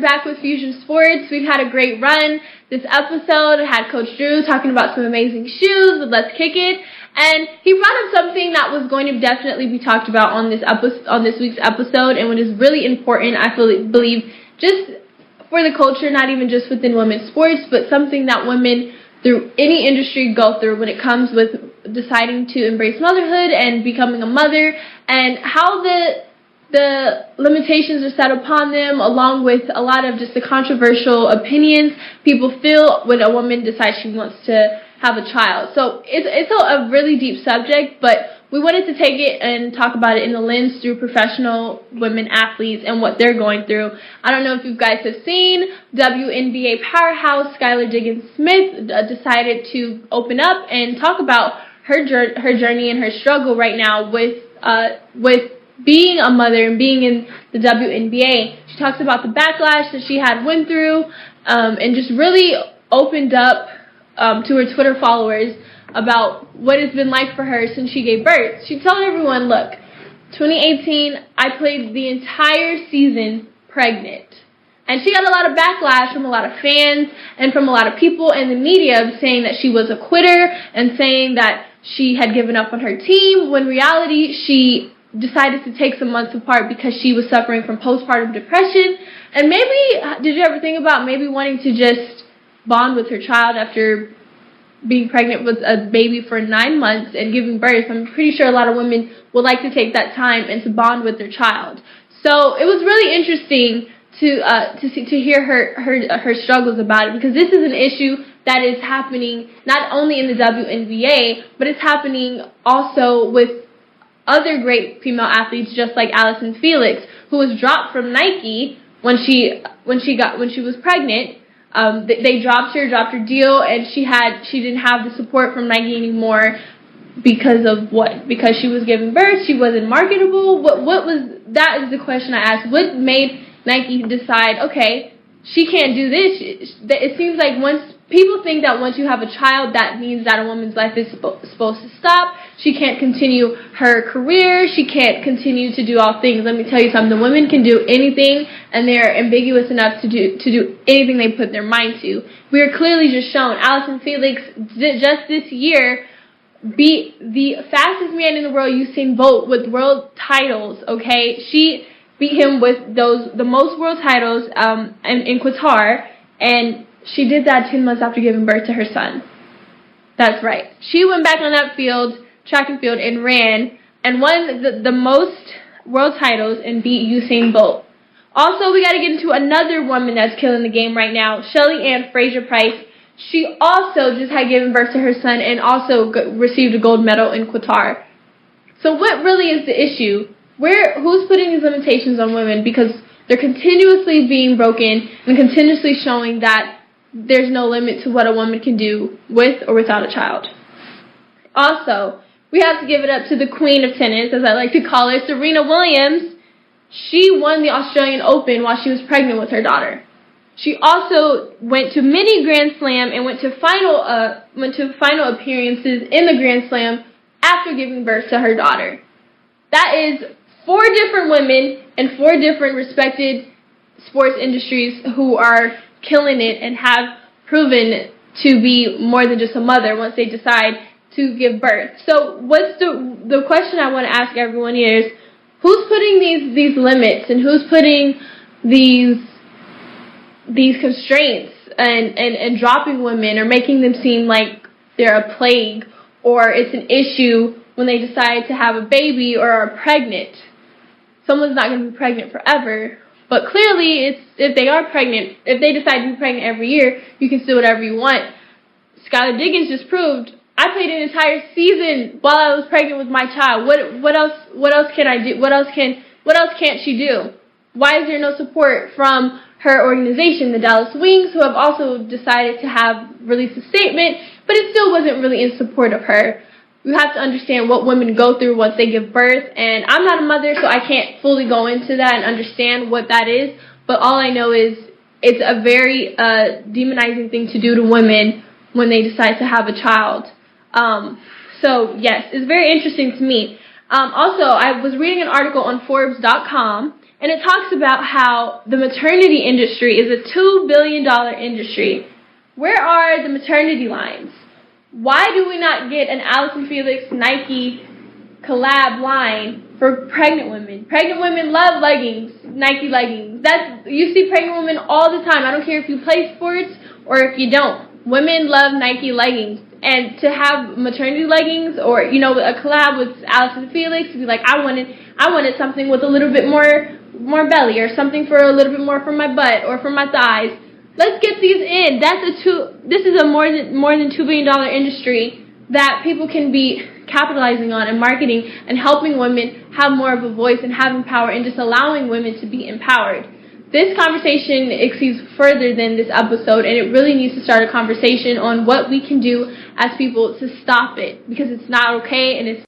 Back with Fusion Sports. We've had a great run. This episode had Coach Drew talking about some amazing shoes with Let's Kick It, and he brought up something that was going to definitely be talked about on this week's episode, and what is really important, I believe, just for the culture, not even just within women's sports, but something that women through any industry go through when it comes with deciding to embrace motherhood and becoming a mother, and how the limitations are set upon them, along with a lot of just the controversial opinions people feel when a woman decides she wants to have a child. So it's a really deep subject, but we wanted to take it and talk about it in the lens through professional women athletes and what they're going through. I don't know if you guys have seen WNBA powerhouse Skylar Diggins-Smith decided to open up and talk about her journey and her struggle right now with being a mother and being in the WNBA. She talks about the backlash that she had went through, and just really opened up to her Twitter followers about what it's been like for her since she gave birth. She told everyone, look, 2018, I played the entire season pregnant. And she got a lot of backlash from a lot of fans and from a lot of people in the media saying that she was a quitter and saying that she had given up on her team, when in reality she decided to take some months apart because she was suffering from postpartum depression. And maybe, did you ever think about maybe wanting to just bond with her child after being pregnant with a baby for 9 months and giving birth? I'm pretty sure a lot of women would like to take that time and to bond with their child. So it was really interesting to hear her struggles about it, because this is an issue that is happening not only in the WNBA, but it's happening also with other great female athletes, just like Allyson Felix, who was dropped from Nike when she was pregnant. They dropped her deal, and she didn't have the support from Nike anymore because of what? Because she was giving birth, she wasn't marketable. That is the question I asked. What made Nike decide, okay, she can't do this? It seems like people think that once you have a child, that means that a woman's life is supposed to stop. She can't continue her career. She can't continue to do all things. Let me tell you something. Women can do anything, and they're ambiguous enough to do anything they put their mind to. We are clearly just shown. Allyson Felix just this year beat the fastest man in the world, Usain Bolt, with world titles. Okay, she beat him with the most world titles in Qatar, and she did that 10 months after giving birth to her son. That's right. She went back on that field, track and field, and ran and won the most world titles and beat Usain Bolt. Also, we got to get into another woman that's killing the game right now, Shelly Ann Fraser-Price. She also just had given birth to her son and also received a gold medal in Qatar. So what really is the issue? Who's putting these limitations on women? Because they're continuously being broken and continuously showing that there's no limit to what a woman can do with or without a child. Also, we have to give it up to the queen of tennis, as I like to call her, Serina Williams. She won the Australian Open while she was pregnant with her daughter. She also went to mini Grand Slam and went to final appearances in the Grand Slam after giving birth to her daughter. That is 4 different women in 4 different respected sports industries who are killing it and have proven to be more than just a mother once they decide to give birth. So what's the question I want to ask everyone here is, who's putting these limits, and who's putting these constraints and dropping women or making them seem like they're a plague or it's an issue when they decide to have a baby or are pregnant? Someone's not going to be pregnant forever. But clearly, if they are pregnant, if they decide to be pregnant every year, you can do whatever you want. Skylar Diggins just proved, I played an entire season while I was pregnant with my child. What else can I do? What else can't she do? Why is there no support from her organization, the Dallas Wings, who have also decided to release a statement, but it still wasn't really in support of her? You have to understand what women go through once they give birth, and I'm not a mother, so I can't fully go into that and understand what that is, but all I know is it's a very demonizing thing to do to women when they decide to have a child. So, yes, it's very interesting to me. Also, I was reading an article on Forbes.com, and it talks about how the maternity industry is a $2 billion industry. Where are the maternity lines? Why do we not get an Allyson Felix Nike collab line for pregnant women? Pregnant women love leggings, Nike leggings. You see pregnant women all the time. I don't care if you play sports or if you don't. Women love Nike leggings. And to have maternity leggings or, a collab with Allyson Felix, to be like, I wanted something with a little bit more belly, or something for a little bit more for my butt or for my thighs. Let's get these in. This is a more than $2 billion industry that people can be capitalizing on and marketing and helping women have more of a voice and having power and just allowing women to be empowered. This conversation exceeds further than this episode, and it really needs to start a conversation on what we can do as people to stop it, because it's not okay and it's